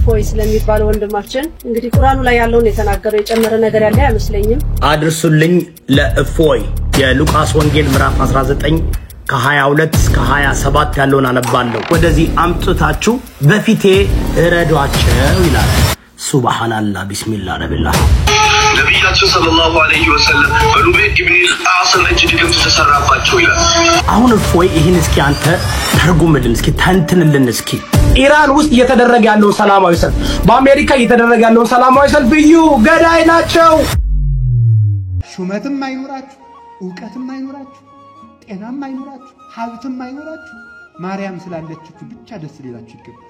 እፎይ ስለሚባል ወንድማችን እንግዲህ ቁርአኑ ላይ ያለውን የተናገረው የጨመረ ነገር ያለ አይመስለኝም አድርሱልኝ ለእፎይ የሉቃስ ወንጌል ምዕራፍ 19 ከ22 እስከ 27 ያለውን አነባለሁ ወደዚህ አምጥታችሁ በፊቴ እረዷቸው ይላል ሱብሃንአላህ ቢስሚላህ ረቢላህ ነብያችን ሰለላሁ ዐለይሂ ወሰለም በሉቤ ኢብኑ አስም እጅ ድግምት ተሰራባቸው ይላል አሁን እፎይ ይሄን እስኪ አንተ ተርጉምልን እስኪ ተንትንልን እስኪ ኢራን ውስጥ እየተደረገ ያለው ሰላማዊ ሰልፍ በአሜሪካ እየተደረገ ያለው ሰላማዊ ሰልፍ እዩ ገዳይ ናቸው ሹመትም አይኖራችሁ ዕውቀትም አይኖራችሁ ጤናም አይኖራችሁ ሀብትም አይኖራችሁ ማርያም ስላለችችሁ ብቻ ደስ ሊላችሁ ይገባል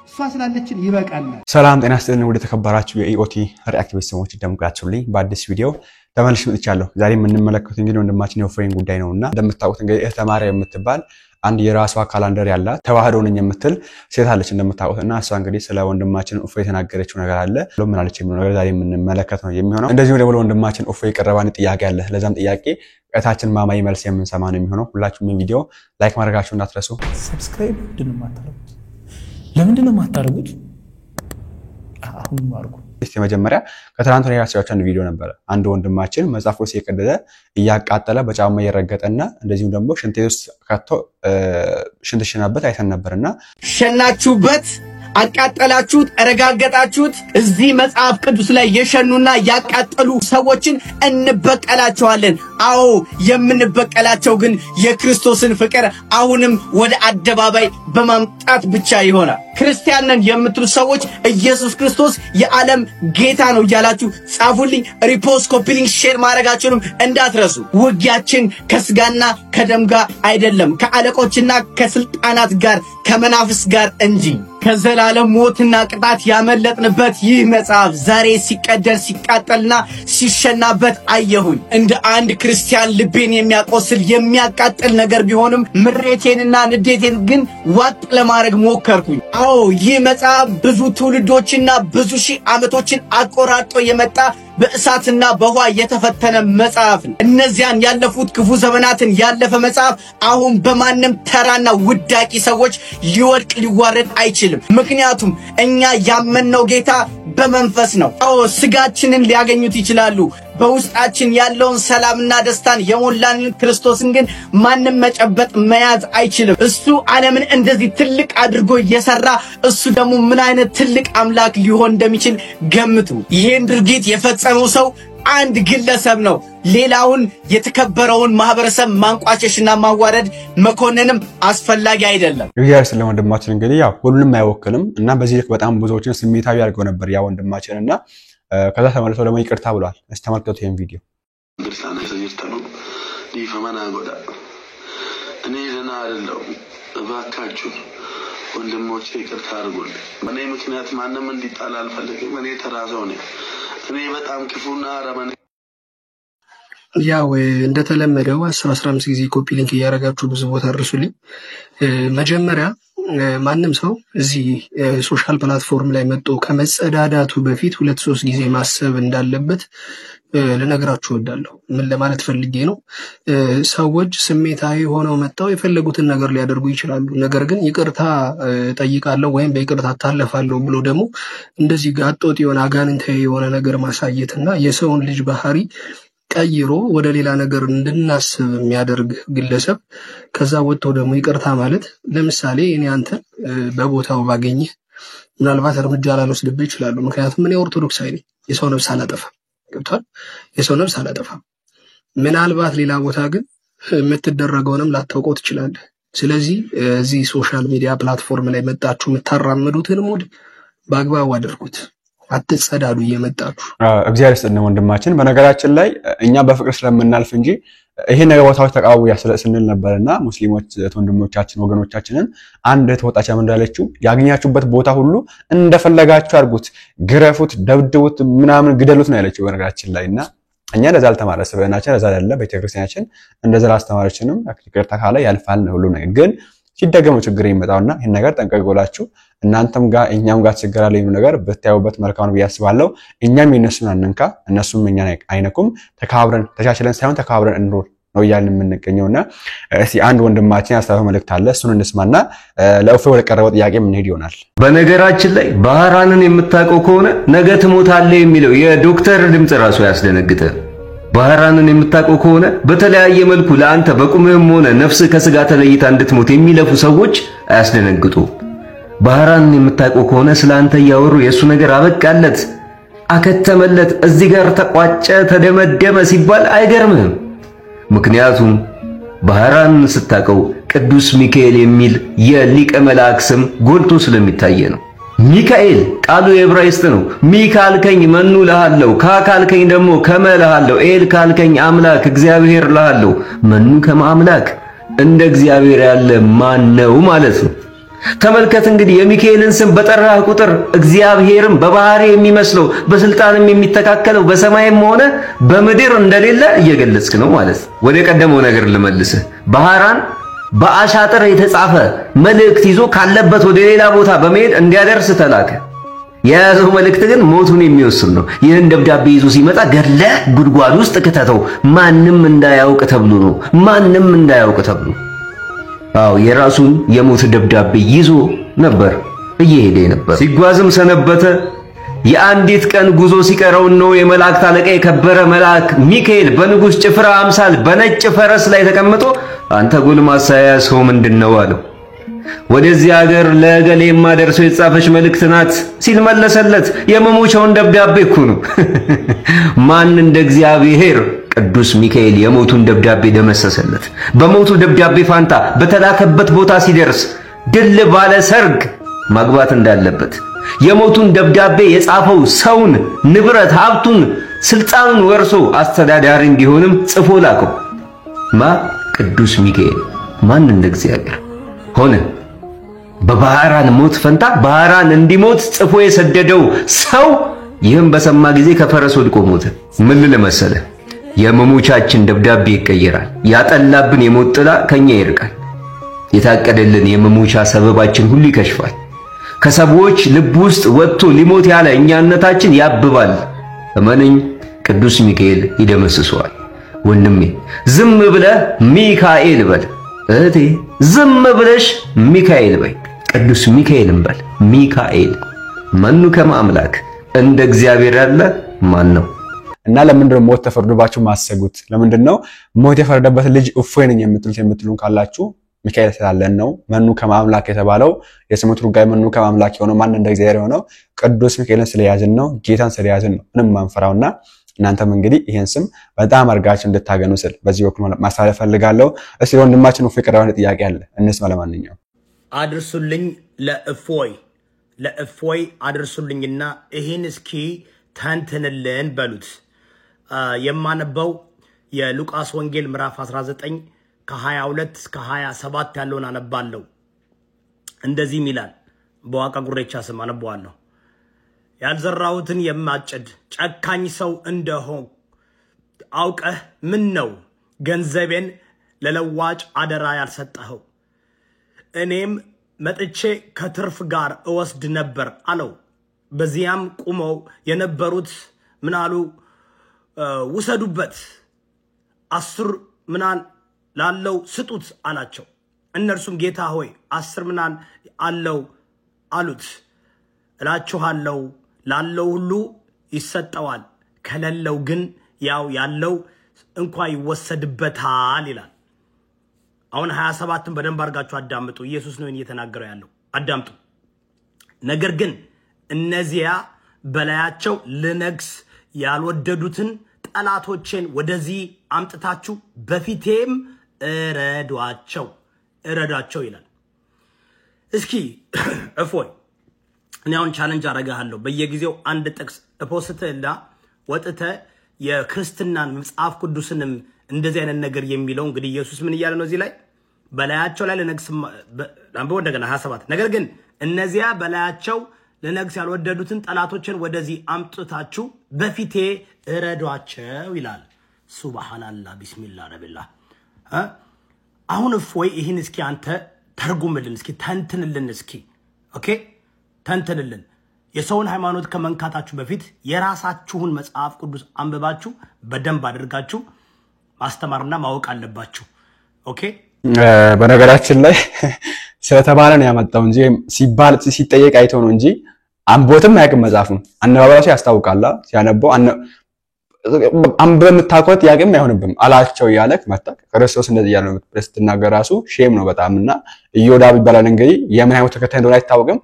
እሷ ስላለችን ይበቃል ሰላም ጤና ይስጥልን ወደ ተከበራችሁ የኢኦቲ ሪአክቲቭ ሰዎች እንደምቃችሁልኝ በአዲስ ቪዲዮ ተመልሼ መጥቻለሁ ዛሬ የምንመለከተው እንግዲህ ወንድማችን የእፎይን ጉዳይ ነውና እንደምታውቁት እንግዲህ እህተማርያም የምትባል አንድ የራሷ ካላንደር ያላት ተዋህዶ ነኝ የምትል ሴት አለች እንደምታውቁትና እሷ እንግዲህ ስለ ወንድማችን እፎይ የተናገረችው ነገር አለ ምን አለች የሚለው ነገር ዛሬ የምንመለከት ነው የሚሆነው እንደዚህ ደግሞ ወንድማችን እፎይ የቀረበን ጥያቄ አለ ለዛም ጥያቄ እታችን ማማይ መልስ የምንሰማ ነው የሚሆነው ሁላችሁም ቪዲዮ ላይክ ማድረጋችሁን እንዳትረሱ ሰብስክራይብ ለምንድነው ማታረጉት አሁን ማርኩ እስቲ መጀመሪያ ከትራንት ነው ያሳያችሁ አንድ ቪዲዮ ነበር አንድ ወንድማችን መጽሐፍ ውስጥ የቀደደ እያቃጠለ በጫማ እየረገጠና እንደዚሁም ደግሞ ሽንት ውስጥ ከቶ ሽንት ሽናበት አይተን ነበርና ሸናችሁበት አቃጠላችሁት አረጋጋጣችሁት እዚህ መጽሐፍ ቅዱስ ላይ የሸኑና ያቃጠሉ ሰዎችን እንበቀላቸዋለን አዎ የምንበቀላቸው ግን የክርስቶስን ፍቅር አሁንም ወደ አደባባይ በማምጣት ብቻ ይሆናል ክርስቲያንን የምትሉ ሰዎች ኢየሱስ ክርስቶስ የዓለም ጌታ ነው ያላችሁ ጻፉልኝ ሪፖስት ኮፒሊንግ ሼር ማድረጋችሁንም እንዳትረሱ ውጊያችን ከስጋና ከደም ጋር አይደለም ከአለቆችና ከስልጣናት ጋር ከመናፍስ ጋር እንጂ ከዘላለም ሞትና ቅጣት ያመለጥንበት ይህ መጽሐፍ ዛሬ ሲቀደር ሲቃጠልና ሲሸናበት አየሁኝ እንደ አንድ ክርስቲያን ልቤን የሚያቆስል የሚያቃጥል ነገር ቢሆንም ምሬቴንና ንዴቴን ግን ዋጥ ለማድረግ ሞከርኩኝ አዎ ይህ መጽሐፍ ብዙ ትውልዶችና ብዙ ሺህ ዓመቶችን አቆራርጦ የመጣ በእሳትና በውሃ የተፈተነ መጽሐፍ እነዚያን ያለፉት ክፉ ዘመናትን ያለፈ መጽሐፍ አሁን በማንም ተራና ውዳቂ ሰዎች ሊወድቅ ሊዋረድ አይችልም ምክንያቱም እኛ ያመንነው ጌታ በመንፈስ ነው አዎ ስጋችንን ሊያገኙት ይችላሉ በውስጣችን ያለውን ሰላምና ደስታን የሞላንን ክርስቶስን ግን ማንም መጨበጥ መያዝ አይችልም እሱ ዓለምን እንደዚህ ትልቅ አድርጎ የሰራ እሱ ደግሞ ምን አይነት ትልቅ አምላክ ሊሆን እንደሚችል ገምቱ ይሄን ድርጊት የፈጸመው ሰው አንድ ግለሰብ ነው ሌላውን የተከበረውን ማህበረሰብ ማንቋጨሽና ማዋረድ መኮንንም አስፈላጊ አይደለም እግዚአብሔር ስለ ወንድማችን እንግዲህ ያው ሁሉንም አይወክልም እና በዚህ ልክ በጣም ብዙዎችን ስሜታዊ ያርገው ነበር ያ ወንድማችንና ከዛ ተመልሶ ደግሞ ይቅርታ ብሏል እስከማልከቱ ይሄን ቪዲዮ ክርስቲያና ሰይርተኑ ዲፈማና ጎዳ እኔ ለና አይደለም እባካችሁ ወንድሞቼ ይቅርታ አድርጉልኝ እኔ ምክንያት ማንንም እንዲጣላ አልፈልግም እኔ ተራዘው ነኝ እኔ በጣም ክፉና አረመኔ ያው እንደተለመደው 10-15 ጊዜ ኮፒ ሊንክ ያያረጋችሁ ብዙ ቦታ አድርሱልኝ መጀመሪያ ማንንም ሰው እዚህ ሶሻል ፕላትፎርም ላይ መጥቶ ከመጸዳዳቱ በፊት 2-3 ጊዜ ማሰብ እንዳለበት ለነገራችሁ ወዳለሁ ምን ለማለት ፈልጌ ነው ሰዎች ስሜታዊ ሆነው መጣው የፈለጉትን ነገር ሊያደርጉ ይችላሉ ነገር ግን ይቅርታ ጠይቃለሁ ወይም በይቅርታ ታለፋለሁ ብሎ ደግሞ እንደዚህ ጋጦት የሆነ አጋንንታዊ የሆነ ነገር ማሳየትና የሰውን ልጅ ባህሪ ቀይሮ ወደ ሌላ ነገር እንድናስብ የሚያደርግ ግለሰብ ከዛ ወጥቶ ደግሞ ይቅርታ ማለት ለምሳሌ እኔ አንተ በቦታው ባገኘ ምናልባት እርምጃ ላልወስድብህ ይችላል ምክንያቱም እኔ ኦርቶዶክሳዊ ነኝ የሰው ነፍስ አላጠፋም ገብቷል የሰው ነፍስ አላጠፋም ምናልባት ሌላ ቦታ ግን የምትደረገውንም ላታውቀው ትችላለህ ስለዚህ እዚህ ሶሻል ሚዲያ ፕላትፎርም ላይ መጣችሁ የምታራምዱትን ሙድ በአግባቡ አድርጉት አትጸዳዱ እየመጣችሁ እግዚአብሔር ይስጥልን ወንድማችን በነገራችን ላይ እኛ በፍቅር ስለምናልፍ እንጂ ይሄ ነገር ቦታዎች ተቃውሞ ያስለስንል ነበርና ሙስሊሞች ወንድሞቻችን ወገኖቻችንን አንድ ተወጣቻ እንዳለችው ያገኛችሁበት ቦታ ሁሉ እንደፈለጋችሁ አርጉት ግረፉት ደብድቡት ምናምን ግደሉት ነው ያለችው በነገራችን ላይና እኛ ለዛ አልተማረሰበናችን ለዛ አይደለም ቤተክርስቲያናችን እንደዛ አስተማረችንም ይቅርታ ካለ ያልፋል ነው ሁሉ ነገር ግን ሲደገሙ ችግር ይመጣውና ይሄን ነገር ጠንቀቁላችሁ እናንተም ጋር እኛም ጋር ችግር አለ የሚሉ ነገር በታዩበት መልካም ነው ያስባለው እኛም ይነሱን አንንካ እነሱም እኛን አይነኩም ተካብረን ተቻችለን ሳይሆን ተካብረን እንሮል ነው እያልን የምንገኘውና እስቲ አንድ ወንድማችን ያስተላልፈው መልእክት አለ እሱን እንስማና ለእፎይ ወደ ቀረበው ጥያቄ ምን ሄድ ይሆናል። በነገራችን ላይ ባህራንን የምታውቀው ከሆነ ነገ ትሞታለህ የሚለው የዶክተር ድምጽ ራሱ ያስደነግጠ። ባህራንን የምታውቀው ከሆነ በተለያየ መልኩ ለአንተ በቁምህም ሆነ ነፍስ ከስጋ ተለይታ እንድትሞት የሚለፉ ሰዎች አያስደነግጡ። ባህራንን የምታውቀው ከሆነ ስላንተ ያወሩ የሱ ነገር አበቃለት አከተመለት እዚህ ጋር ተቋጨ ተደመደመ ሲባል አይገርምህም። ምክንያቱም ባህራን ስታቀው ቅዱስ ሚካኤል የሚል የሊቀ መላእክ ስም ጎልቶ ስለሚታየ ነው። ሚካኤል ቃሉ የዕብራይስጥ ነው። ሚካልከኝ መኑ ለሃለው ካካልከኝ ደግሞ ከመለሃለው ኤል ካልከኝ አምላክ እግዚአብሔር ለሃለው መኑ ከማምላክ እንደ እግዚአብሔር ያለ ማን ነው ማለት ነው። ተመልከት እንግዲህ የሚካኤልን ስም በጠራህ ቁጥር እግዚአብሔርም በባህሪ የሚመስለው በስልጣንም የሚተካከለው በሰማይም ሆነ በምድር እንደሌለ እየገለጽክ ነው ማለት ነው። ወደ ቀደመው ነገር ልመልስህ። ባህራን በአሻጥር የተጻፈ መልእክት ይዞ ካለበት ወደ ሌላ ቦታ በመሄድ እንዲያደርስ ተላከ። የያዘው መልእክት ግን ሞቱን የሚወስን ነው። ይህን ደብዳቤ ይዞ ሲመጣ ገድለህ ጉድጓድ ውስጥ ከተተው ማንም እንዳያውቅ ተብሎ ነው። ማንም እንዳያውቅ ተብሎ አው የራሱን የሞት ደብዳቤ ይዞ ነበር እየሄደ ነበር። ሲጓዝም ሰነበተ። የአንዲት ቀን ጉዞ ሲቀረው ነው የመላእክት አለቃ የከበረ መልአክ ሚካኤል በንጉስ ጭፍራ አምሳል በነጭ ፈረስ ላይ ተቀምጦ አንተ ጎልማሳ ሰው ምንድነው አለው። ወደዚህ ሀገር ለገሌ ማደርሰው የተጻፈች መልእክት ናት ሲል መለሰለት። የመሞቻውን ደብዳቤ እኮ ነው። ማን እንደ እግዚአብሔር ቅዱስ ሚካኤል የሞቱን ደብዳቤ ደመሰሰለት። በሞቱ ደብዳቤ ፋንታ በተላከበት ቦታ ሲደርስ ድል ባለ ሰርግ ማግባት እንዳለበት የሞቱን ደብዳቤ የጻፈው ሰውን ንብረት ሀብቱን ስልጣኑን ወርሶ አስተዳዳሪ እንዲሆንም ጽፎ ላከው። ቅዱስ ሚካኤል ማን እንደ እግዚአብሔር ሆነ። በባህራን ሞት ፈንታ ባህራን እንዲሞት ጽፎ የሰደደው ሰው ይህም በሰማ ጊዜ ከፈረስ ወድቆ ሞተ። ምን ለመሰለ የመሞቻችን ደብዳቤ ይቀየራል። ያጠላብን የሞት ጥላ ከኛ ይርቃል። የታቀደልን የመሞቻ ሰበባችን ሁሉ ይከሽፋል። ከሰዎች ልብ ውስጥ ወጥቶ ሊሞት ያለ እኛነታችን ያብባል። እመነኝ ቅዱስ ሚካኤል ይደመስሰዋል። ወንድሜ ዝም ብለህ ሚካኤል በል፣ እህቴ ዝም ብለሽ ሚካኤል በይ። ቅዱስ ሚካኤልን በል። ሚካኤል መኑ ከማምላክ እንደ እግዚአብሔር ያለ ማን ነው? እና ለምንድነው ሞት ተፈርዶባችሁ ማሰጉት? ለምንድነው ሞት የፈረደበት ልጅ እፎይ ነኝ የምትሉን ካላችሁ ሚካኤል ስላለን ነው። መኑ ከማምላክ የተባለው የስሙ ትርጓሜ መኑ ከማምላክ የሆነው ማን እንደ እግዚአብሔር የሆነው ቅዱስ ሚካኤልን ስለያዝን ነው። ጌታን ስለያዝን ነው ምንም ማንፈራውና እናንተም እንግዲህ ይሄን ስም በጣም አርጋችሁ እንድታገኑ ስል በዚህ በኩል ማሳለፍ ፈልጋለሁ። እስቲ ወንድማችን እፎይ ቀረበ ጥያቄ አለ እንስማ። ለማንኛውም አድርሱልኝ ለእፎይ አድርሱልኝና ይሄን እስኪ ተንትንልን በሉት። የማነበው የሉቃስ ወንጌል ምዕራፍ 19 ከ22 እስከ 27 ያለውን አነባለሁ። እንደዚህ ይላል። በዋቃ ጉሬቻ ስም አነባዋለሁ። ያልዘራሁትን የማጭድ ጨካኝ ሰው እንደሆን አውቀህ ምን ነው ገንዘቤን ለለዋጭ አደራ ያልሰጠኸው? እኔም መጥቼ ከትርፍ ጋር እወስድ ነበር አለው። በዚያም ቁመው የነበሩት ምናሉ ውሰዱበት፣ 10 ምናን ላለው ስጡት አላቸው። እነርሱም ጌታ ሆይ 10 ምናን አለው አሉት። እላችኋለሁ ላለው ሁሉ ይሰጠዋል፣ ከሌለው ግን ያው ያለው እንኳን ይወሰድበታል ይላል። አሁን 27ን በደንብ አድርጋችሁ አዳምጡ። ኢየሱስ ነው እየተናገረ ያለው፣ አዳምጡ። ነገር ግን እነዚያ በላያቸው ልነግስ ያልወደዱትን ጠላቶቼን ወደዚህ አምጥታችሁ በፊቴም እረዷቸው ይላል። እስኪ እፎይ እኔ አሁን ቻሌንጅ አረጋለሁ። በየጊዜው አንድ ጥቅስ እፖስትህና ወጥተህ የክርስትናን መጽሐፍ ቅዱስንም እንደዚህ አይነት ነገር የሚለው እንግዲህ ኢየሱስ ምን እያለ ነው እዚህ ላይ? በላያቸው ላይ ለነግስ አንበው እንደገና 27 ነገር ግን እነዚያ በላያቸው ለነግስ ያልወደዱትን ጠላቶችን ወደዚህ አምጥታችሁ በፊቴ እረዷቸው ይላል። ሱብሃንአላህ ቢስሚላህ ረቢላህ። አሁን እፎይ ይህን እስኪ አንተ ተርጉምልን፣ እስኪ ተንትንልን፣ እስኪ ኦኬ ተንትንልን። የሰውን ሃይማኖት ከመንካታችሁ በፊት የራሳችሁን መጽሐፍ ቅዱስ አንብባችሁ በደንብ አድርጋችሁ ማስተማርና ማወቅ አለባችሁ ኦኬ በነገራችን ላይ ስለተባለ ነው ያመጣው እንጂ ሲባል ሲጠየቅ አይቶ ነው እንጂ አንቦትም ያቅም መጻፉን አነባበራሱ ያስታውቃል ሲያነበው አንበም ታቆት ያቅም አይሆንብም አላቸው ያለክ መጣ ክርስቶስ እንደዚህ ያለው ስትናገራሱ ሼም ነው በጣምና ኢዮዳብ ይባላል እንግዲህ የምን አይነት ተከታይ እንደሆነ አይታወቅም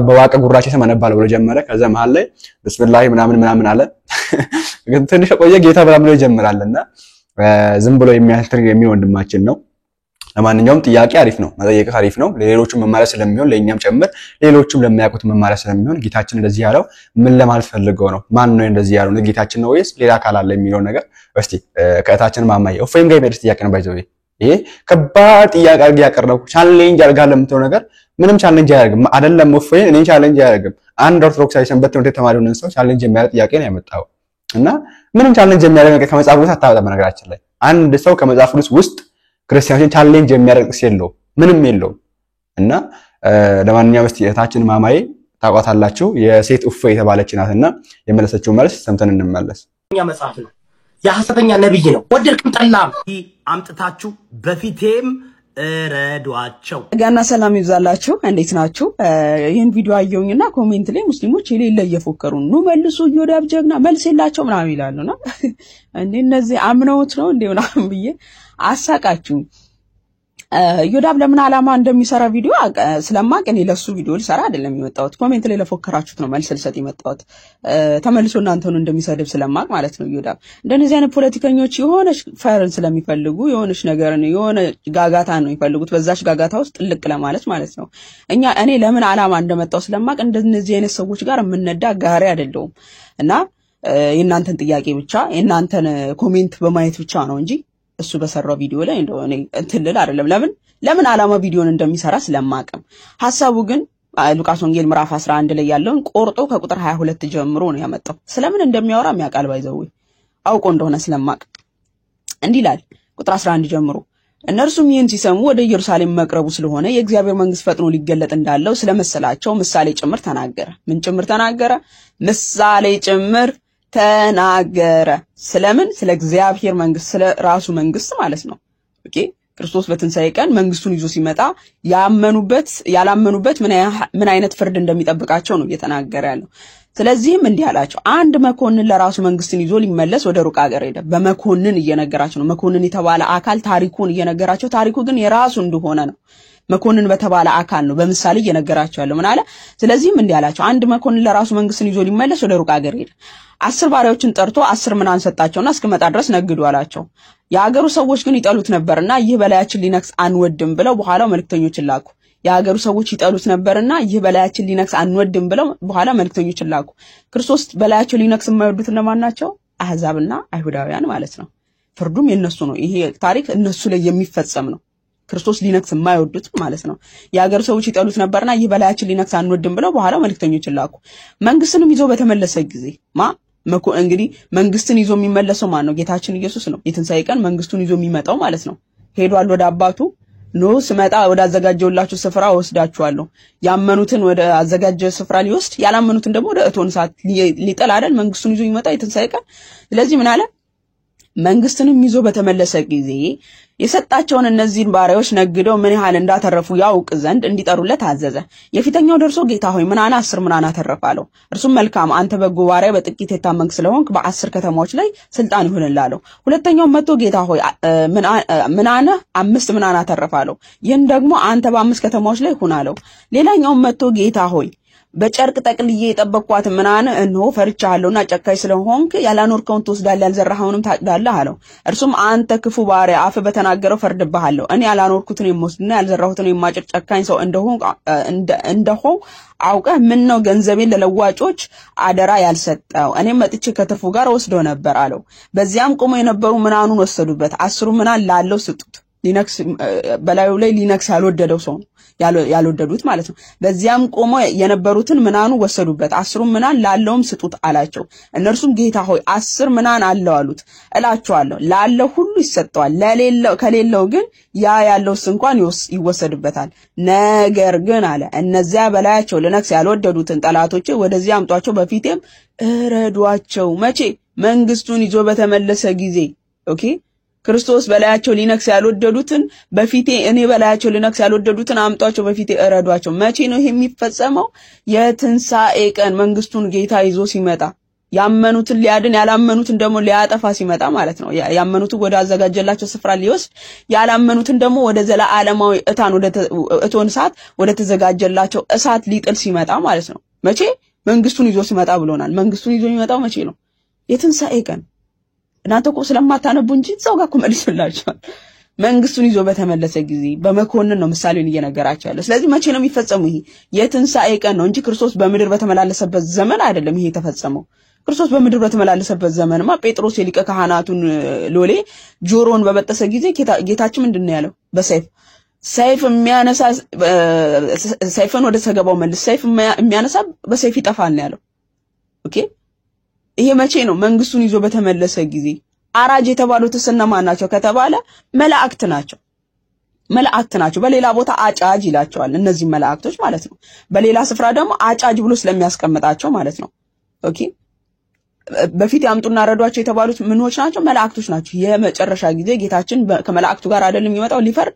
በዋቀ ጉራቸው ተመነባለ ብሎ ጀመረ ከዛ መሃል ላይ በስብላሂ ምናምን አለ ግን ትንሽ ቆየ ጌታ ብሎ ይጀምራልና ዝም ብሎ የሚያስተርግ የሚወንድማችን ነው ለማንኛውም ጥያቄ አሪፍ ነው መጠየቅ አሪፍ ነው ለሌሎቹም መማሪያ ስለሚሆን ለኛም ጨምር ሌሎቹም ለማያውቁት መማሪያ ስለሚሆን ጌታችን እንደዚህ ያለው ምን ለማለት ፈልገው ነው ማን ነው እንደዚህ ያለው ጌታችን ነው ወይስ ሌላ አካል አለ የሚለው ነገር እስቲ ከእታችን ማማየ ኦፌም ጋር የሚደርስ ጥያቄ ነው ባይዘው ይሄ ከባድ ጥያቄ አድርጌ ያቀርበው ቻሌንጅ አድርጋለ የምትለው ነገር ምንም ቻሌንጅ አያደርግም አይደለም ኦፌም እኔ ቻሌንጅ አያደርግም አንድ ኦርቶዶክሳዊ ሰንበት ትምህርት ተማሪውን ሰው ቻሌንጅ የሚያደርግ ጥያቄ ነው ያመጣው እና ምንም ቻሌንጅ የሚያደርግ ነገር ከመጽሐፍ ውስጥ አታወጣም ነገራችን ላይ አንድ ሰው ከመጽሐፍ ውስጥ ክርስቲያኖችን ቻሌንጅ የሚያደርግ ሲለው ምንም የለው እና ለማንኛውም እስቲ እታችን ማማዬ ታቋታላችሁ የሴት ኡፍ የተባለች ናትና የመለሰችው መልስ ሰምተን እንመለስ ኛ መጽሐፍ ነው የሐሰተኛ ነብይ ነው ወደድክም ጠላም አምጥታችሁ በፊቴም ረዷቸው ጋና ሰላም ይብዛላችሁ እንዴት ናችሁ ይሄን ቪዲዮ አየውኝና ኮሜንት ላይ ሙስሊሞች የሌለ እየፎከሩ ነው መልሱ ኢዮዳብ ጀግና መልስ የላቸው ምናምን ይላሉና እነዚህ አምነውት ነው እንደውና ብዬ አሳቃችሁ ኢዮዳብ ለምን አላማ እንደሚሰራ ቪዲዮ ስለማቅ እኔ ለሱ ቪዲዮ ልሰራ አይደለም የመጣሁት ኮሜንት ላይ ለፎከራችሁት ነው መልስ ልሰጥ የመጣሁት ተመልሶ እናንተን እንደሚሰድብ ስለማቅ ማለት ነው ኢዮዳብ እንደነዚህ አይነት ፖለቲከኞች የሆነች ፋይርን ስለሚፈልጉ የሆነች ነገርን የሆነ ጋጋታ ነው የሚፈልጉት በዛች ጋጋታ ውስጥ ጥልቅ ለማለት ማለት ነው እኔ ለምን አላማ እንደመጣው ስለማቅ እንደነዚህ አይነት ሰዎች ጋር ምንነዳ ጋሪ አይደለም እና የናንተን ጥያቄ ብቻ የናንተን ኮሜንት በማየት ብቻ ነው እንጂ እሱ በሰራው ቪዲዮ ላይ እንደው እኔ እንትልል አይደለም ለምን አላማ ቪዲዮን እንደሚሰራ ስለማቀም ሐሳቡ ግን ሉቃስ ወንጌል ምዕራፍ 11 ላይ ያለውን ቆርጦ ከቁጥር 22 ጀምሮ ነው ያመጣው ስለምን እንደሚያወራ የሚያቃል ባይዘው አውቆ እንደሆነ ስለማቅ እንዲላል ቁጥር 11 ጀምሮ እነርሱም ይህን ሲሰሙ ወደ ኢየሩሳሌም መቅረቡ ስለሆነ የእግዚአብሔር መንግስት ፈጥኖ ሊገለጥ እንዳለው ስለመሰላቸው ምሳሌ ጭምር ተናገረ ምን ጭምር ተናገረ ምሳሌ ጭምር ተናገረ ስለምን ስለ እግዚአብሔር መንግስት ስለ ራሱ መንግስት ማለት ነው ኦኬ ክርስቶስ በትንሳኤ ቀን መንግስቱን ይዞ ሲመጣ ያላመኑበት ምን አይነት ፍርድ እንደሚጠብቃቸው ነው እየተናገረ ያለው ስለዚህም እንዲህ አላቸው አንድ መኮንን ለራሱ መንግስትን ይዞ ሊመለስ ወደ ሩቅ ሀገር ሄደ በመኮንን እየነገራቸው ነው መኮንን የተባለ አካል ታሪኩን እየነገራቸው ታሪኩ ግን የራሱ እንደሆነ ነው መኮንን በተባለ አካል ነው በመሳሌ እየነገራቸው ያለው ምን አለ ስለዚህም እንዲህ አላቸው አንድ መኮንን ለራሱ መንግስትን ይዞ ሊመለስ ወደ ሩቅ ሀገር ሄደ 10 ባሪያዎችን ጠርቶ 10 ምናን ሰጣቸውና እስከመጣ ድረስ ነግዱ አላቸው የሀገሩ ሰዎች ግን ይጠሉት ነበርና ይህ በላያችን ሊነክስ አንወድም ብለው በኋላው መልእክተኞችን ላኩ የሀገሩ ሰዎች ይጠሉት ነበርና ይህ በላያችን ሊነክስ አንወድም ብለው በኋላ መልእክተኞችን ላኩ ክርስቶስ በላያቸው ሊነክስ የማይወዱት እነማን ናቸው አህዛብና አይሁዳውያን ማለት ነው ፍርዱም የነሱ ነው ይሄ ታሪክ እነሱ ላይ የሚፈጸም ነው ክርስቶስ ሊነክስ የማይወዱት ማለት ነው የሀገሩ ሰዎች ይጠሉት ነበርና ይህ በላያችን ሊነክስ አንወድም ብለው በኋላ መልእክተኞችን ላኩ መንግስትንም ይዞ በተመለሰ ጊዜ እንግዲህ መንግስትን ይዞ የሚመለሰው ማን ነው ጌታችን ኢየሱስ ነው የትንሳኤ ቀን መንግስቱን ይዞ የሚመጣው ማለት ነው ሄዷል ወደ አባቱ ኖ ስመጣ ወደ አዘጋጀውላችሁ ስፍራ ወስዳችኋለሁ ያመኑትን ወደ አዘጋጀው ስፍራ ሊወስድ ያላመኑትን ደግሞ ወደ እቶን ሰዓት ሊጠል አይደል መንግስቱን ይዞ ይመጣ የትንሳኤ ቀን ስለዚህ ምን አለ መንግስትንም ይዞ በተመለሰ ጊዜ የሰጣቸውን እነዚህን ባሪያዎች ነግደው ምን ያህል እንዳተረፉ ያውቅ ዘንድ እንዲጠሩለት አዘዘ የፊተኛው ደርሶ ጌታ ሆይ ምናና 10 ምናና ተረፋለው እርሱም መልካም አንተ በጎ ባሪያ በጥቂት የታመንክ ስለሆንክ በ10 ከተማዎች ላይ ስልጣን ይሁንልህ ሁለተኛው መጥቶ ጌታ ሆይ ምናና 5 ምናና ተረፋለው ይህን ደግሞ አንተ በ5 ከተማዎች ላይ ሁናለው ሌላኛው መጥቶ ጌታ ሆይ በጨርቅ ጠቅልዬ የጠበቅኳት ምናነ እንሆ ፈርቻለሁና ጨካኝ ስለሆንክ ያላኖርከውን ትወስዳለህ ያልዘራኸውንም ታጭዳለህ አለው እርሱም አንተ ክፉ ባሪያ አፍ በተናገረው ፈርድብሃለሁ እኔ ያላኖርኩትን የምወስድና ያልዘራሁትን የማጭድ ጨካኝ ሰው እንደሆን አውቀህ ምን ነው ገንዘቤን ለለዋጮች አደራ ያልሰጠው እኔም መጥቼ ከትርፉ ጋር ወስዶ ነበር አለው በዚያም ቆሞ የነበሩ ምናኑን ወሰዱበት 10 ምናን ላለው ስጡት ሊነክስ በላዩ ላይ ሊነክስ ያልወደደው ሰው ያልወደዱት ማለት ነው በዚያም ቆሞ የነበሩትን ምናኑ ወሰዱበት 10 ምናን ላለውም ስጡት አላቸው እነርሱም ጌታ ሆይ 10 ምናን አለው አሉት እላችኋለሁ ላለው ሁሉ ይሰጠዋል ለሌለው ከሌለው ግን ያ ያለው እንኳን ይወሰድበታል ነገር ግን አለ እነዚያ በላያቸው ለነክስ ያልወደዱትን ጠላቶች ወደዚህ አምጧቸው በፊቴም እረዷቸው መቼ መንግስቱን ይዞ በተመለሰ ጊዜ ኦኬ ክርስቶስ በላያቸው ሊነክስ ያልወደዱትን በፊቴ እኔ በላያቸው ሊነክስ ያልወደዱትን አምጧቸው በፊቴ እረዷቸው። መቼ ነው ይሄ የሚፈጸመው? የትንሣኤ ቀን መንግስቱን ጌታ ይዞ ሲመጣ ያመኑትን ሊያድን ያላመኑትን ደግሞ ሊያጠፋ ሲመጣ ማለት ነው። ያመኑትን ወደ አዘጋጀላቸው ስፍራ ሊወስድ ያላመኑትን ደግሞ ወደ ዘላለማዊ እቶን እሳት ወደ ተዘጋጀላቸው እሳት ሊጥል ሲመጣ ማለት ነው። መቼ? መንግስቱን ይዞ ሲመጣ ብሎናል። መንግስቱን ይዞ የሚመጣው መቼ ነው? የትንሣኤ ቀን። እናንተ እኮ ስለማታነቡ እንጂ እዛው ጋር እኮ መልሱላችኋል። መንግስቱን ይዞ በተመለሰ ጊዜ በመኮንን ነው ምሳሌውን እየነገራቸው ያለው። ስለዚህ መቼ ነው የሚፈጸመው? ይሄ የትንሣኤ ቀን ነው እንጂ ክርስቶስ በምድር በተመላለሰበት ዘመን አይደለም ይሄ የተፈጸመው። ክርስቶስ በምድር በተመላለሰበት ዘመንማ ጴጥሮስ የሊቀ ካህናቱን ሎሌ ጆሮን በበጠሰ ጊዜ ጌታችን ምንድነው ያለው? ሰይፍ የሚያነሳ ሰይፍን ወደ ሰገባው መልስ፣ ሰይፍ የሚያነሳ በሰይፍ ይጠፋል ነው ያለው። ኦኬ ይሄ መቼ ነው? መንግስቱን ይዞ በተመለሰ ጊዜ። አራጅ የተባሉት እነማን ናቸው ከተባለ መላእክት ናቸው። መላእክት ናቸው። በሌላ ቦታ አጫጅ ይላቸዋል እነዚህ መላእክቶች ማለት ነው። በሌላ ስፍራ ደግሞ አጫጅ ብሎ ስለሚያስቀምጣቸው ማለት ነው። ኦኬ በፊት ያምጡና ረዷቸው የተባሉት ምኖች ናቸው? መላእክቶች ናቸው። የመጨረሻ ጊዜ ጌታችን ከመላእክቱ ጋር አይደለም የሚመጣው ሊፈርድ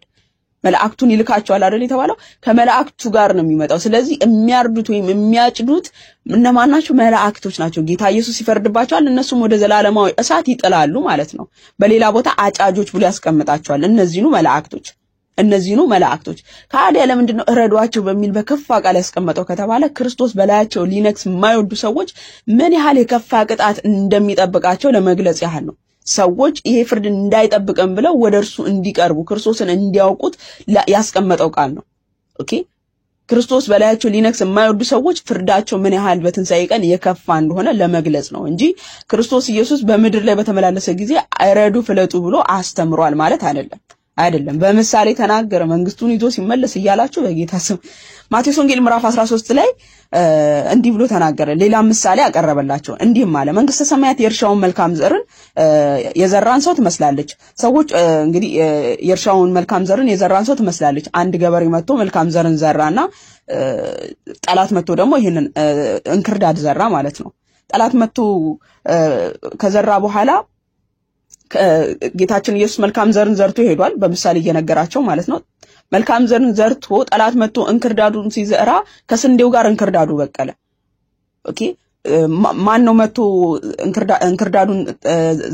መላእክቱን ይልካቸዋል አይደል የተባለው? ከመላእክቱ ጋር ነው የሚመጣው። ስለዚህ የሚያርዱት ወይም የሚያጭዱት እነማን ናቸው? መላእክቶች ናቸው። ጌታ ኢየሱስ ይፈርድባቸዋል፣ እነሱም ወደ ዘላለማዊ እሳት ይጥላሉ ማለት ነው። በሌላ ቦታ አጫጆች ብሎ ያስቀምጣቸዋል። እነዚህኑ መላእክቶች ካዲያ ለምንድነው እረዷቸው በሚል በከፋ ቃል ያስቀመጠው ከተባለ ክርስቶስ በላያቸው ሊነክስ የማይወዱ ሰዎች ምን ያህል የከፋ ቅጣት እንደሚጠብቃቸው ለመግለጽ ያህል ነው። ሰዎች ይሄ ፍርድ እንዳይጠብቀን ብለው ወደርሱ እንዲቀርቡ ክርስቶስን እንዲያውቁት ያስቀመጠው ቃል ነው። ኦኬ ክርስቶስ በላያቸው ሊነክስ የማይወዱ ሰዎች ፍርዳቸው ምን ያህል በትንሣኤ ቀን የከፋ እንደሆነ ለመግለጽ ነው እንጂ ክርስቶስ ኢየሱስ በምድር ላይ በተመላለሰ ጊዜ እረዱ ፍለጡ ብሎ አስተምሯል ማለት አይደለም። በምሳሌ ተናገረ መንግስቱን ይዞ ሲመለስ እያላችሁ በጌታ ስም። ማቴዎስ ወንጌል ምዕራፍ 13 ላይ እንዲህ ብሎ ተናገረ። ሌላ ምሳሌ አቀረበላቸው እንዲህም አለ፣ መንግስተ ሰማያት የእርሻውን መልካም ዘርን የዘራን ሰው ትመስላለች። ሰዎች እንግዲህ የእርሻውን መልካም ዘርን የዘራን ሰው ትመስላለች። አንድ ገበሬ መጥቶ መልካም ዘርን ዘራና ጠላት መጥቶ ደግሞ ይሄንን እንክርዳድ ዘራ ማለት ነው። ጠላት መጥቶ ከዘራ በኋላ ጌታችን ኢየሱስ መልካም ዘርን ዘርቶ ሄዷል። በምሳሌ እየነገራቸው ማለት ነው። መልካም ዘርን ዘርቶ ጠላት መጥቶ እንክርዳዱን ሲዘራ ከስንዴው ጋር እንክርዳዱ በቀለ። ኦኬ ማን ነው መጥቶ እንክርዳዱን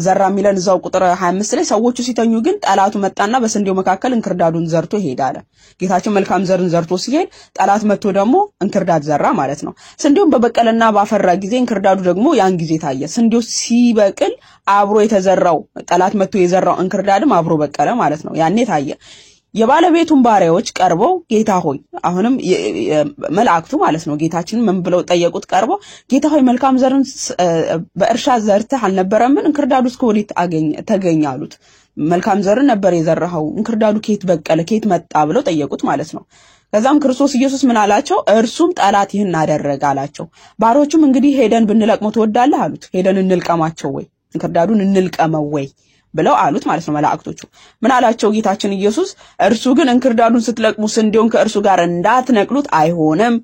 ዘራ የሚለን እዛው ቁጥር 25 ላይ። ሰዎቹ ሲተኙ ግን ጠላቱ መጣና በስንዴው መካከል እንክርዳዱን ዘርቶ ሄዳለ። ጌታችን መልካም ዘርን ዘርቶ ሲሄድ ጠላት መጥቶ ደግሞ እንክርዳድ ዘራ ማለት ነው። ስንዴውን በበቀለና ባፈራ ጊዜ እንክርዳዱ ደግሞ ያን ጊዜ ታየ። ስንዴው ሲበቅል አብሮ የተዘራው ጠላት መጥቶ የዘራው እንክርዳድም አብሮ በቀለ ማለት ነው። ያኔ ታየ። የባለቤቱን ባሪያዎች ቀርበው ጌታ ሆይ፣ አሁንም መላእክቱ ማለት ነው ጌታችን ምን ብለው ጠየቁት? ቀርበው ጌታ ሆይ መልካም ዘርን በእርሻ ዘርተህ አልነበረምን? እንክርዳዱስ ከወዴት ተገኘ አሉት። መልካም ዘርን ነበር የዘራኸው፣ እንክርዳዱ ከየት በቀለ ከየት መጣ ብለው ጠየቁት ማለት ነው። ከዛም ክርስቶስ ኢየሱስ ምን አላቸው? እርሱም ጠላት ይህን አደረገ አላቸው። ባሮቹም እንግዲህ ሄደን ብንለቅመው ትወዳለህ አሉት። ሄደን እንልቀማቸው ወይ እንክርዳዱን እንልቀመው ወይ ብለው አሉት ማለት ነው መላእክቶቹ። ምን አላቸው ጌታችን ኢየሱስ? እርሱ ግን እንክርዳዱን ስትለቅሙ ስንዴውን ከእርሱ ጋር እንዳትነቅሉት አይሆንም፣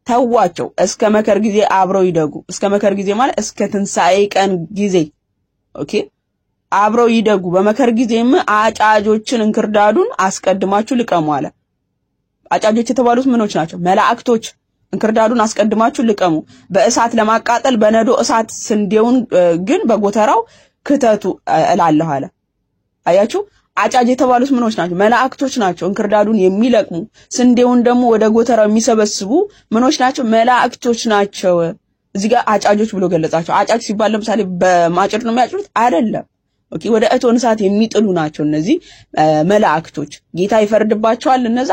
ተዋቸው፣ እስከ መከር ጊዜ አብረው ይደጉ። እስከ መከር ጊዜ ማለት እስከ ትንሣኤ ቀን ጊዜ። ኦኬ አብረው ይደጉ። በመከር ጊዜም አጫጆችን እንክርዳዱን አስቀድማችሁ ልቀሙ አለ። አጫጆች የተባሉት ምኖች ናቸው? መላእክቶች። እንክርዳዱን አስቀድማችሁ ልቀሙ፣ በእሳት ለማቃጠል በነዶ እሳት፣ ስንዴውን ግን በጎተራው ክተቱ እላለሁ አለ። አያችሁ፣ አጫጅ የተባሉት ምኖች ናቸው? መላእክቶች ናቸው። እንክርዳዱን የሚለቅሙ ስንዴውን ደግሞ ወደ ጎተራው የሚሰበስቡ ምኖች ናቸው? መላእክቶች ናቸው። እዚህ ጋር አጫጆች ብሎ ገለጻቸው። አጫጅ ሲባል ለምሳሌ በማጭድ ነው የሚያጭዱት አይደለም። ኦኬ ወደ እቶነ እሳት የሚጥሉ ናቸው እነዚህ መላእክቶች። ጌታ ይፈርድባቸዋል። እነዛ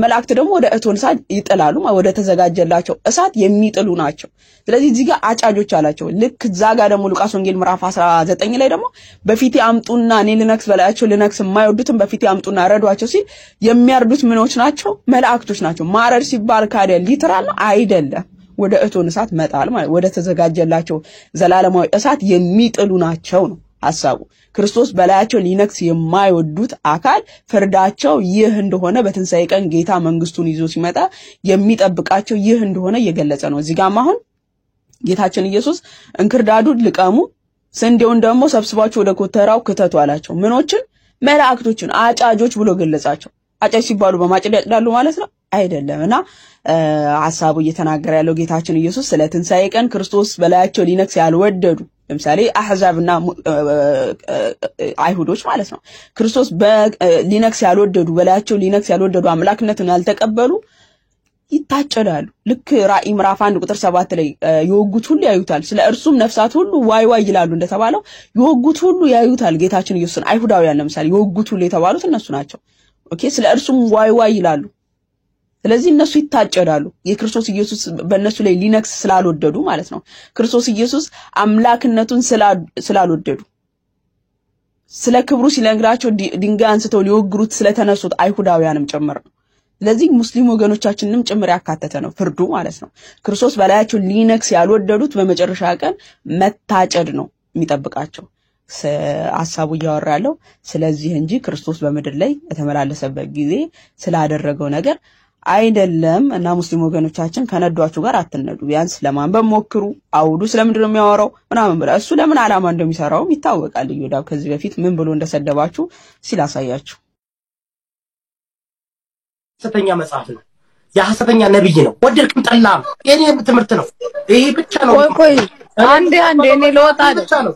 መላእክት ደግሞ ወደ እቶነ እሳት ይጥላሉ፣ ወደ ተዘጋጀላቸው እሳት የሚጥሉ ናቸው። ስለዚህ እዚህ ጋር አጫጆች አላቸው። ልክ እዛ ጋር ደግሞ ሉቃስ ወንጌል ምዕራፍ 19 ላይ ደግሞ በፊቴ አምጡና እኔ ልነክስ በላያቸው ልነክስ የማይወዱትን በፊቴ አምጡና ረዷቸው ሲል የሚያርዱት ምኖች ናቸው? መላእክቶች ናቸው። ማረድ ሲባል ካዲያ ሊትራል አይደለም፣ ወደ እቶነ እሳት መጣል ማለት ወደ ተዘጋጀላቸው ዘላለማዊ እሳት የሚጥሉ ናቸው ነው ሐሳቡ። ክርስቶስ በላያቸው ሊነክስ የማይወዱት አካል ፍርዳቸው ይህ እንደሆነ በትንሣኤ ቀን ጌታ መንግስቱን ይዞ ሲመጣ የሚጠብቃቸው ይህ እንደሆነ እየገለጸ ነው። እዚህ ጋር አሁን ጌታችን ኢየሱስ እንክርዳዱን ልቀሙ ስንዴውን ደግሞ ሰብስባችሁ ወደ ኮተራው ከተቱ አላቸው ምኖችን መላእክቶችን አጫጆች ብሎ ገለጻቸው አጫጅ ሲባሉ በማጭድ ያጭዳሉ ማለት ነው አይደለምና ሐሳቡ እየተናገረ ያለው ጌታችን ኢየሱስ ስለ ትንሣኤ ቀን ክርስቶስ በላያቸው ሊነክስ ያልወደዱ ለምሳሌ አህዛብና አይሁዶች ማለት ነው ክርስቶስ ሊነክስ ያልወደዱ በላያቸው ሊነክስ ያልወደዱ አምላክነትን ያልተቀበሉ ይታጨዳሉ ልክ ራእይ ምዕራፍ 1 ቁጥር 7 ላይ ይወጉት ሁሉ ያዩታል ስለ እርሱም ነፍሳት ሁሉ ዋይ ዋይ ይላሉ እንደተባለው ይወጉት ሁሉ ያዩታል ጌታችን ኢየሱስን አይሁዳውያን ለምሳሌ ይወጉት ሁሉ የተባሉት እነሱ ናቸው ኦኬ ስለ እርሱም ዋይ ዋይ ይላሉ ስለዚህ እነሱ ይታጨዳሉ የክርስቶስ ኢየሱስ በእነሱ ላይ ሊነክስ ስላልወደዱ ማለት ነው ክርስቶስ ኢየሱስ አምላክነቱን ስላልወደዱ ስለ ክብሩ ሲነግራቸው ድንጋይ አንስተው ሊወግሩት ስለተነሱት አይሁዳውያንም ጭምር ነው ስለዚህ ሙስሊም ወገኖቻችንንም ጭምር ያካተተ ነው ፍርዱ ማለት ነው ክርስቶስ በላያቸው ሊነክስ ያልወደዱት በመጨረሻ ቀን መታጨድ ነው የሚጠብቃቸው ሐሳቡ ያወራለው ስለዚህ እንጂ ክርስቶስ በመድር ላይ የተመላለሰበት ጊዜ ስላደረገው ነገር አይደለም እና ሙስሊም ወገኖቻችን ከነዷችሁ ጋር አትነዱ ቢያንስ ለማንበብ ሞክሩ አውዱ ስለምንድነው የሚያወራው ምናምን ብለ እሱ ለምን ዓላማ እንደሚሰራው ይታወቃል ይወዳው ከዚህ በፊት ምን ብሎ እንደሰደባችሁ ሲላሳያችሁ ሐሰተኛ መጽሐፍ ነው የሐሰተኛ ነብይ ነው ወደድክም ጠላም የኔ ትምህርት ነው ይሄ ብቻ ነው ቆይ አንዴ እኔ ለወጣ ነው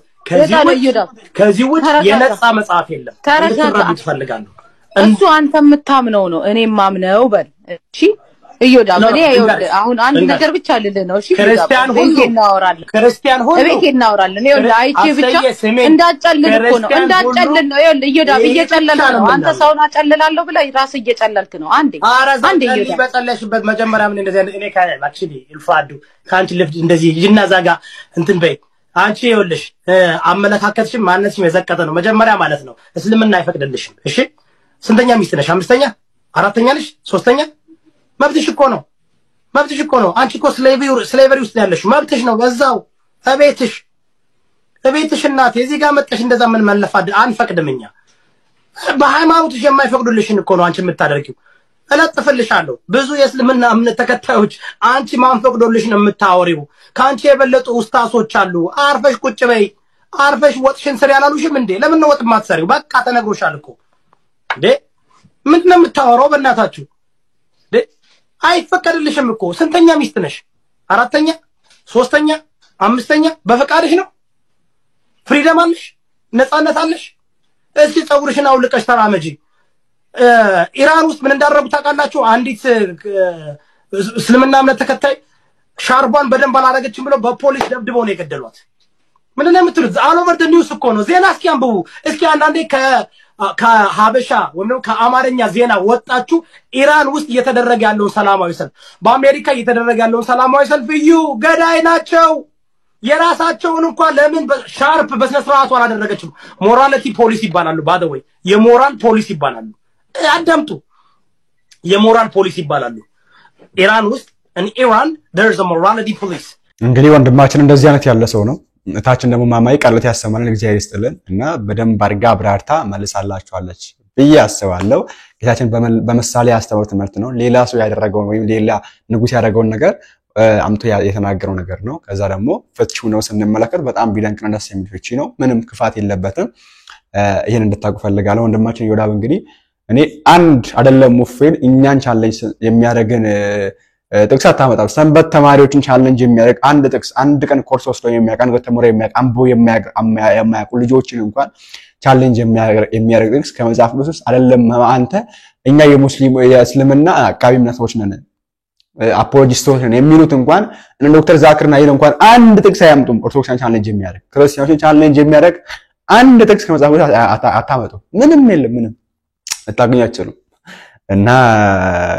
ከዚህ ውጭ የነጻ መጽሐፍ የለም ተረጋጋ ትፈልጋለሁ እሱ አንተ የምታምነው ነው እኔ ማምነው በል እሺ እዮዳ እኔ አሁን አንድ ነገር ብቻ ልልህ ነው እሺ ክርስቲያን ሁሉ እናወራለን ይኸውልህ አይቼ ብቻ እንዳጨልል እኮ ነው እንዳጨልል ነው ይኸውልህ እዮዳ እየጨለልክ ነው አንተ ሰውን አጨልላለሁ ብለህ ራስ እየጨለልክ ነው አንዴ እዮዳ በጸለሽበት መጀመሪያ ምን እንደዚህ እኔ አክቹሊ ኢልፋዱ ካንቺ ልፍድ እንደዚህ ይናዛጋ እንትን በይ አንቺ ይኸውልሽ አመለካከትሽም ማንነትሽም የዘቀጠ ነው መጀመሪያ ማለት ነው እስልምና አይፈቅድልሽም እሺ ስንተኛ ሚስት ነሽ አምስተኛ አራተኛ ነሽ ሶስተኛ መብትሽ እኮ ነው አንቺ እኮ ስሌቨሪ ውስጥ ያለሽ መብትሽ ነው በዛው እቤትሽ እናት እዚህ ጋር መጥተሽ እንደዛ ምን መለፋድ አንፈቅድምኛ በሃይማኖትሽ የማይፈቅዱልሽን እኮ ነው አንቺ የምታደርጊው እለጥፍልሻለሁ ብዙ የእስልምና እምነት ተከታዮች አንቺ ማን ፈቅዶልሽ ነው የምታወሪው ካንቺ የበለጡ ኡስታዞች አሉ አርፈሽ ቁጭ በይ አርፈሽ ወጥሽን ስሪ ያላሉሽም እንዴ ለምን ነው ወጥ ማትሰሪው በቃ ተነግሮሻል እኮ እንዴ ምንድነው የምታወራው በእናታችሁ እንዴ አይፈቀድልሽም እኮ ስንተኛ ሚስት ነሽ አራተኛ ሶስተኛ አምስተኛ በፈቃድሽ ነው ፍሪደም አለሽ ነፃነት አለሽ እስኪ ጸጉርሽን አውልቀሽ ተራመጂ ኢራን ውስጥ ምን እንዳደረጉ ታውቃላችሁ አንዲት እስልምና እምነት ተከታይ ሻርቧን በደንብ አላረገችም ብለው በፖሊስ ደብድበው ነው የገደሏት ምንድነው የምትሉት all over the news እኮ ነው ዜና እስኪ አንብቡ እስኪ አንዳንዴ ከሀበሻ ወይም ከአማርኛ ዜና ወጣችሁ ኢራን ውስጥ እየተደረገ ያለውን ሰላማዊ ሰልፍ በአሜሪካ እየተደረገ ያለውን ሰላማዊ ሰልፍ እዩ ገዳይ ናቸው የራሳቸውን እንኳን ለምን ሻርፕ በስነ ስርዓቱ አላደረገችም ሞራሊቲ ፖሊስ ይባላሉ ባደወይ የሞራል ፖሊስ ይባላሉ አዳምጡ የሞራል ፖሊስ ይባላሉ ኢራን ውስጥ in Iran there is a morality police እንግዲህ ወንድማችን እንደዚህ አይነት ያለ ሰው ነው እታችን ደግሞ ማማይ ቃላት ያሰማልን እግዚአብሔር ይስጥልን እና በደንብ አርጋ ብራርታ መልሳላችኋለች ብዬ አስባለሁ ጌታችን በመሳሌ ያስተማረው ትምህርት ነው ሌላ ሰው ያደረገው ወይም ሌላ ንጉስ ያደረገው ነገር አምቶ የተናገረው ነገር ነው ከዛ ደግሞ ፍቺው ነው ስንመለከት በጣም ቢደንቅና ደስ የሚል ፍቺ ነው ምንም ክፋት የለበትም ይሄን እንድታውቁ ፈልጋለሁ ወንድማችን ይወዳብ እንግዲህ እኔ አንድ አይደለም ሙፍሪን እኛን ቻሌንጅ የሚያደርገን ጥቅስ አታመጣም ሰንበት ተማሪዎችን ቻሌንጅ የሚያደርግ አንድ ጥቅስ አንድ ቀን ኮርስ ወስደው የሚያቀን ወተመረ የሚያቀንቦ የሚያቁ ልጆችን እንኳን ቻሌንጅ የሚያደርግ ጥቅስ ከመጽሐፍ ቅዱስ ውስጥ አይደለም አንተ እኛ የእስልምና አቃቢ እምነቶች ነን አፖሎጂስቶች ነን የሚሉት እንኳን እነ ዶክተር ዛክርና ይሄን እንኳን አንድ ጥቅስ አያምጡም ኦርቶዶክሳን ቻሌንጅ የሚያደርግ ክርስቲያኖችን ቻሌንጅ የሚያደርግ አንድ ጥቅስ ከመጽሐፍ ቅዱስ አታመጡ ምንም የለም ምንም አታገኛችሁ እና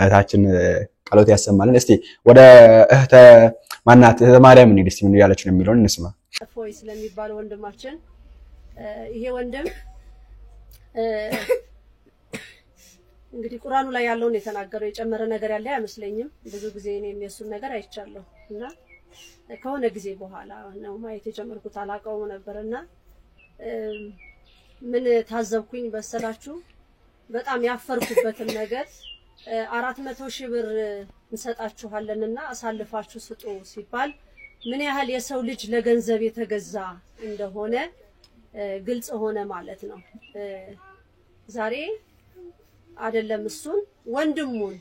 እታችን ቃሎት ያሰማልን እስቲ ወደ እህተ ማናት ማርያም እንዴ እስቲ ምን ያለች ነው የሚለውን እንስማ ፎይ ስለሚባል ወንድማችን ይሄ ወንድም እንግዲህ ቁርአኑ ላይ ያለውን የተናገረው የጨመረ ነገር ያለ አይመስለኝም ብዙ ጊዜ እኔም የሱን ነገር አይቻለሁ እና ከሆነ ጊዜ በኋላ ነው ማየት የጀመርኩት አላቀው ነበርና ምን ታዘብኩኝ በሰላችሁ በጣም ያፈርኩበትን ነገር 400,000 ብር እንሰጣችኋለንና አሳልፋችሁ ስጡ ሲባል ምን ያህል የሰው ልጅ ለገንዘብ የተገዛ እንደሆነ ግልጽ ሆነ ማለት ነው። ዛሬ አይደለም እሱን ወንድሙን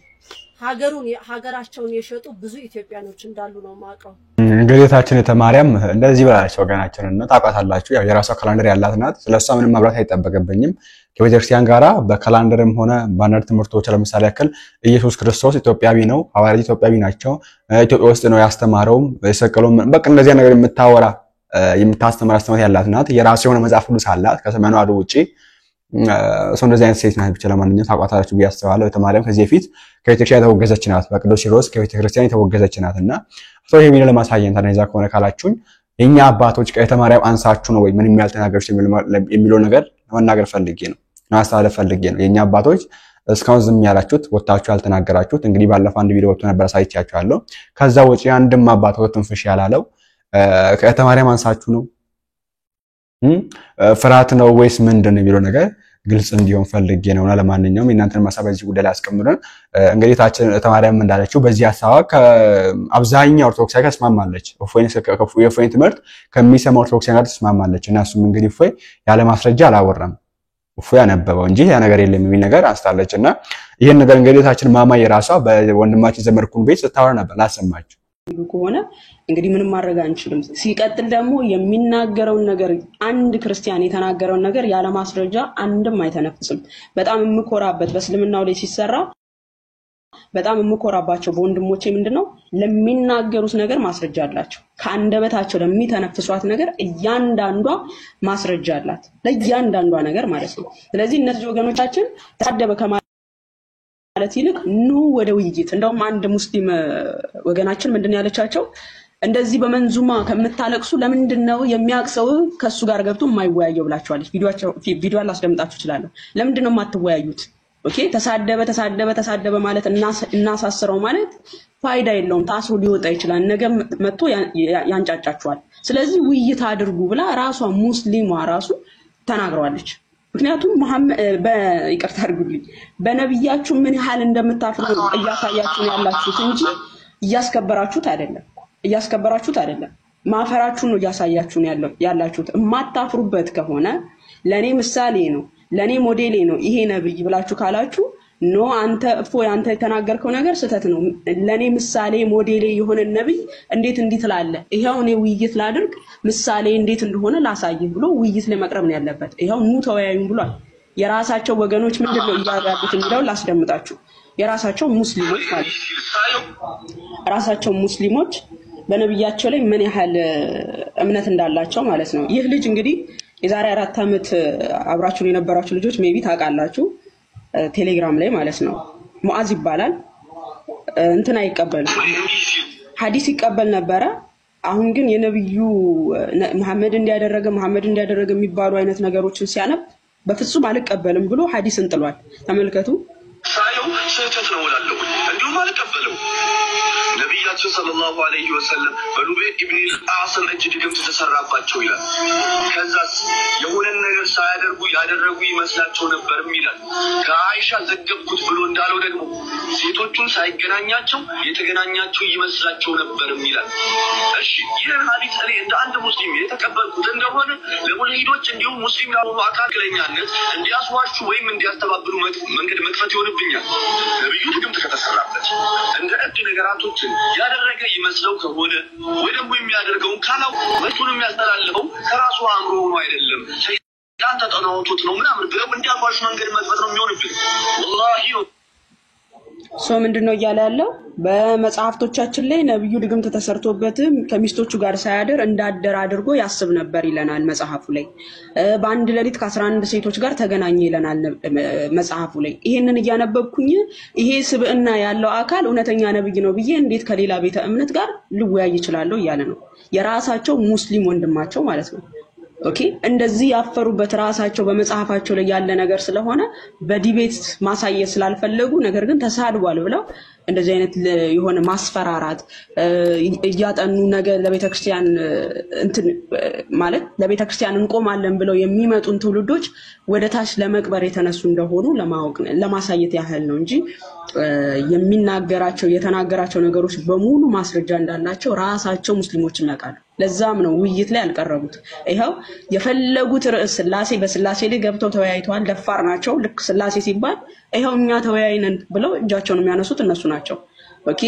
ሀገራቸውን የሸጡ ብዙ ኢትዮጵያኖች እንዳሉ ነው ማቀው። እንግዲታችን የተማሪያም እንደዚህ ብላለች ወገናችንን ነው ታውቃታላችሁ። ያው የራሷ ካላንደር ያላት ናት። ስለሷ ምንም ማብራት አይጠበቅብኝም። ከቤተክርስቲያን ጋራ በካላንደርም ሆነ ባንዳንድ ትምህርቶች ለምሳሌ ያክል ኢየሱስ ክርስቶስ ኢትዮጵያዊ ነው፣ ሐዋርያት ኢትዮጵያዊ ናቸው፣ ኢትዮጵያ ውስጥ ነው ያስተማረው የሰቀለው በቃ እንደዚህ ነገር የምታወራ የምታስተምር አስተማሪ ያላት ናት። የራሷ የሆነ መጽሐፍ ቅዱስ አላት ከሰማያዊ አዱ ውጪ። ሰው እንደዚህ አይነት ሴት ናት። ብቻ ለማንኛውም ታውቃታላችሁ ብዬ አስባለሁ። የተማሪያም ከዚህ በፊት ከቤተክርስቲያን የተወገዘች ናት። በቅዱስ ሲኖዶስ ከቤተክርስቲያን የተወገዘች ናትና ሰው ይሄን ለማሳየን ታነዛ ከሆነ ካላችሁኝ የኛ አባቶች ከተማሪያም አንሳችሁ ነው ወይ ምንም ያልተናገሩት የሚለው ነገር ለመናገር ፈልጌ ነው ማስተላለፍ ፈልጌ ነው። የኛ አባቶች እስካሁን ዝም ያላችሁት ወጣችሁ ያልተናገራችሁት እንግዲህ ባለፈው አንድ ቪዲዮ ወጥቶ ነበር ሳይቻችኋለሁ። ከዛ ወጪ አንድም አባት ወጥንፍሽ ያላለው ከተማሪያም አንሳችሁ ነው ፍርሃት ነው ወይስ ምንድነው የሚለው ነገር ግልጽ እንዲሆን ፈልጌ ነውና ለማንኛውም እናንተን ማሳብ በዚህ ጉዳይ ላይ አስቀምጠን እንግዲህ ታችን ተማሪያም እንዳለችው በዚህ ሐሳብ ከአብዛኛው ኦርቶዶክሳዊ ጋር ተስማማለች። የእፎይን ትምህርት ከሚሰማ ኦርቶዶክሳዊ ጋር ተስማማለች እና እሱም እንግዲህ እፎይ ያለ ማስረጃ አላወራም። እፎይ ያነበበው እንጂ ያ ነገር የለም የሚል ነገር አንስታለችና ይሄን ነገር እንግዲህ ታችን ማማ የራሷ በወንድማችን ዘመርኩን ቤት ስታወራ ነበር ላሰማችሁ ከሆነ እንግዲህ ምንም ማድረግ አንችልም። ሲቀጥል ደግሞ የሚናገረውን ነገር አንድ ክርስቲያን የተናገረውን ነገር ያለ ማስረጃ አንድም አይተነፍስም። በጣም የምኮራበት በእስልምናው ላይ ሲሰራ በጣም የምኮራባቸው በወንድሞቼ ምንድነው ለሚናገሩት ነገር ማስረጃ አላቸው። ከአንደበታቸው ለሚተነፍሷት ነገር እያንዳንዷ ማስረጃ አላት ለእያንዳንዷ ነገር ማለት ነው። ስለዚህ እነዚህ ወገኖቻችን ተሳደበ ከማለት ይልቅ ኑ ወደ ውይይት እንደውም አንድ ሙስሊም ወገናችን ምንድነው ያለቻቸው እንደዚህ በመንዙማ ከምታለቅሱ ለምንድነው የሚያቅሰው ከሱ ጋር ገብቶ የማይወያየው ብላችኋለች። ቪዲዮ አላስደምጣችሁ ይችላል። ለምንድነው የማትወያዩት? ኦኬ ተሳደበ ማለት እናሳስረው ማለት ፋይዳ የለውም። ታስሮ ሊወጣ ይችላል። ነገ መጥቶ ያንጫጫችኋል። ስለዚህ ውይይት አድርጉ ብላ ራሷ ሙስሊሟ ራሱ ተናግረዋለች። ምክንያቱም በይቅርታ አድርጉልኝ በነብያችሁ ምን ያህል እንደምታፍሩ እያሳያችሁ ያላችሁት እንጂ እያስከበራችሁት አይደለም። ማፈራችሁ ነው እያሳያችሁ ያላችሁት። የማታፍሩበት ከሆነ ለኔ ምሳሌ ነው ለኔ ሞዴሌ ነው ይሄ ነብይ ብላችሁ ካላችሁ ኖ አንተ አንተ የተናገርከው ነገር ስህተት ነው ለኔ ምሳሌ ሞዴሌ የሆነ ነብይ እንዴት ትላለ? ይሄው እኔ ውይይት ላድርግ ምሳሌ እንዴት እንደሆነ ላሳይህ ብሎ ውይይት ላይ መቅረብ ነው ያለበት። ይሄው ኑ ተወያዩን ብሏል። የራሳቸው ወገኖች ምንድነው እያደረጉት እንደው ላስደምጣችሁ። የራሳቸው ሙስሊሞች ማለት ራሳቸው ሙስሊሞች በነብያቸው ላይ ምን ያህል እምነት እንዳላቸው ማለት ነው። ይህ ልጅ እንግዲህ የዛሬ 4 ዓመት አብራችሁ የነበራችሁ ልጆች ሜቢ ታውቃላችሁ ቴሌግራም ላይ ማለት ነው ሙአዝ ይባላል እንትና አይቀበልም ሐዲስ ይቀበል ነበረ። አሁን ግን የነብዩ መሐመድ እንዲያደረገ የሚባሉ አይነት ነገሮችን ሲያነብ በፍጹም አልቀበልም ብሎ ሐዲስን ጥሏል። ተመልከቱ። ሳየው ስህተት ነው እላለሁ እንዲሁም አልቀበለው። ነብያችን ሰለላሁ ዐለይሂ ወሰለም በሩበይድ ኢብኑ አዕሰም እጅ ድግምት ተሰራባቸው ይላል። ከዛስ የሆነ ነገር ሳያደርጉ ያደረጉ ይመስላቸው ነበርም ይላል። ከአይሻ ዘገብኩት ብሎ እንዳለው ደግሞ ሴቶቹን ሳይገናኛቸው የተገናኛቸው ይመስላቸው ነበርም ይላል። እሺ ይህን ሐዲስ እኔ እንደ አንድ ሙስሊም የተቀበልኩት እንደሆነ ለሙልሂዶች እንዲሁም ሙስሊም ላልሆኑ አካልኛነት እንዲያስዋሹ ወይም እንዲያስተባብሩ መንገድ መክፈት ይሆንብኛል። ነብዩ ድግምት ከተሰራበት እንደ እድ ነገራቶችን ያደረገ ይመስለው ከሆነ ወይ ደግሞ የሚያደርገው ካላው ወጡን የሚያስተላልፈው ከራሱ አእምሮ ሆኖ አይደለም ሰይጣን ተጠናውቶት ነው ምናምን ብለው እንዲያዋሹ መንገድ መክፈት ነው የሚሆንብኝ። ወላሂ ምንድነው እያለ ያለው በመጽሐፍቶቻችን ላይ ነብዩ ድግምት ተሰርቶበት ከሚስቶቹ ጋር ሳያደር እንዳደረ አድርጎ ያስብ ነበር ይለናል መጽሐፉ ላይ። በአንድ ሌሊት ከ11 ሴቶች ጋር ተገናኘ ይለናል መጽሐፉ ላይ። ይሄንን እያነበብኩኝ ይሄ ስብዕና ያለው አካል እውነተኛ ነብይ ነው ብዬ እንዴት ከሌላ ቤተ እምነት ጋር ልወያይ ይችላል እያለ ነው የራሳቸው ሙስሊም ወንድማቸው ማለት ነው። ኦኬ እንደዚህ ያፈሩበት ራሳቸው በመጽሐፋቸው ላይ ያለ ነገር ስለሆነ በዲቤት ማሳየት ስላልፈለጉ ነገር ግን ተሳድቧል ብለው እንደዚህ አይነት የሆነ ማስፈራራት እያጠኑ ነገር ለቤተክርስቲያን እንትን ማለት ለቤተክርስቲያን እንቆማለን ብለው የሚመጡን ትውልዶች ወደ ታች ለመቅበር የተነሱ እንደሆኑ ለማወቅ ለማሳየት ያህል ነው እንጂ የተናገራቸው ነገሮች በሙሉ ማስረጃ እንዳላቸው ራሳቸው ሙስሊሞች ያውቃሉ። ለዛም ነው ውይይት ላይ አልቀረቡት። ይሄው የፈለጉት ርዕስ ስላሴ በስላሴ ላይ ገብተው ተወያይተዋል። ደፋር ናቸው። ልክ ስላሴ ሲባል ይሄው እኛ ተወያይነን ብለው እጃቸውን የሚያነሱት እነሱ ናቸው። ኦኬ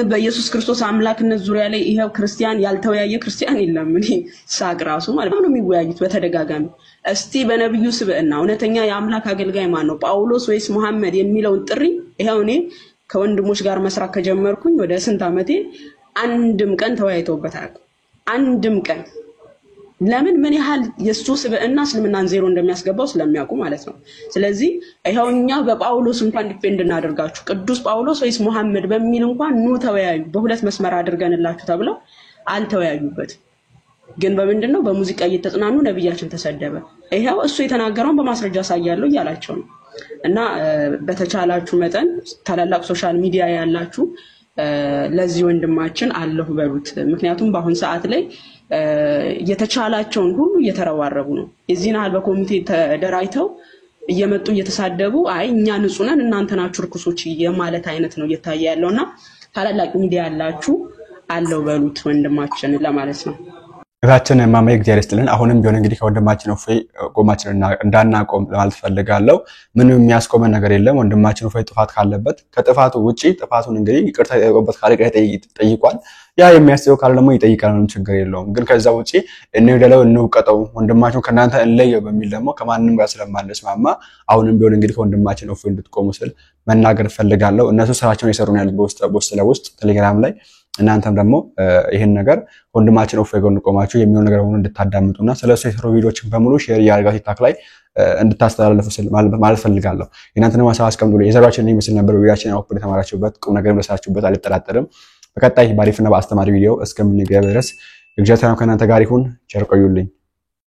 በኢየሱስ ክርስቶስ አምላክነት ዙሪያ ላይ ይሄው ክርስቲያን ያልተወያየ ክርስቲያን የለም። እኔ ሳቅ ራሱ ማለት ነው የሚወያዩት በተደጋጋሚ። እስቲ በነብዩ ስብዕና እውነተኛ የአምላክ አገልጋይ ማን ነው ጳውሎስ ወይስ መሐመድ የሚለውን ጥሪ ይሄው እኔ ከወንድሞች ጋር መስራት ከጀመርኩኝ ወደ ስንት ዓመቴ አንድም ቀን ተወያይተውበት አያውቁም። አንድም ቀን ለምን ምን ያህል የሱ ስብዕና እስልምናን ዜሮ እንደሚያስገባው ስለሚያውቁ ማለት ነው። ስለዚህ ይሄው እኛ በጳውሎስ እንኳን ዲፔንድ እናደርጋችሁ ቅዱስ ጳውሎስ ወይስ መሐመድ በሚል እንኳን ኑ ተወያዩ በሁለት መስመር አድርገንላችሁ ተብለው አልተወያዩበትም። ግን በምንድነው በሙዚቃ እየተጽናኑ ነብያችን ተሰደበ። ይሄው እሱ የተናገረውን በማስረጃ ሳያለው እያላቸው ነው። እና በተቻላችሁ መጠን ታላላቅ ሶሻል ሚዲያ ያላችሁ ለዚህ ወንድማችን አለሁ በሉት። ምክንያቱም በአሁን ሰዓት ላይ የተቻላቸውን ሁሉ እየተረዋረቡ ነው። የዚህን ያህል በኮሚቴ ተደራጅተው እየመጡ እየተሳደቡ አይ እኛ ንጹህ ነን እናንተ ናችሁ ርኩሶች የማለት አይነት ነው እየታየ ያለውና ታላላቅ ሚዲያ ያላችሁ አለሁ በሉት ወንድማችን ለማለት ነው። እታችን ማማዬ እግዚአብሔር ይስጥልን። አሁንም ቢሆን እንግዲህ ከወንድማችን እፎይ ጎማችን እንዳናቆም ለማለት ፈልጋለሁ። ምንም የሚያስቆመን ነገር የለም። ወንድማችን እፎይ ጥፋት ካለበት ከጥፋቱ ውጪ ጥፋቱን እንግዲህ ይቅርታ ጠይቆበት ካለ ጠይቋል። ያ የሚያስየው ካለ ደግሞ ይጠይቃል። ምንም ችግር የለውም። ግን ከዛ ውጪ እንውደለው እንውቀጠው ወንድማችን ከናንተ እንለየው በሚል ደግሞ ከማንንም ጋር ስለማንስማማ አሁንም ቢሆን እንግዲህ ከወንድማችን እፎይ እንድትቆሙ ስል መናገር ፈልጋለሁ። እነሱ ስራቸውን እየሰሩ ያሉት በውስጥ ለውስጥ ቴሌግራም ላይ እናንተም ደግሞ ይሄን ነገር ወንድማችን እፎይ ጎን ቆማችሁ የሚሆን ነገር ሆኖ እንድታዳምጡና ስለሱ የሰሩ ቪዲዮዎችን በሙሉ ሼር ያርጋችሁ ቲክታክ ላይ እንድታስተላልፉ ማለት ፈልጋለሁ። እናንተንም ሀሳብ አስቀምጡልኝ። የዘራችን ይመስል ነበር ቪዲዮአችን አውቁ የተማራችሁበት ቁም ነገር እንደሳችሁበት አልጠራጠርም። በቀጣይ ባሪፍና በአስተማሪ ቪዲዮ እስከምንገናኝ ድረስ እግዚአብሔር ከእናንተ ጋር ይሁን። ቸር ቆዩልኝ።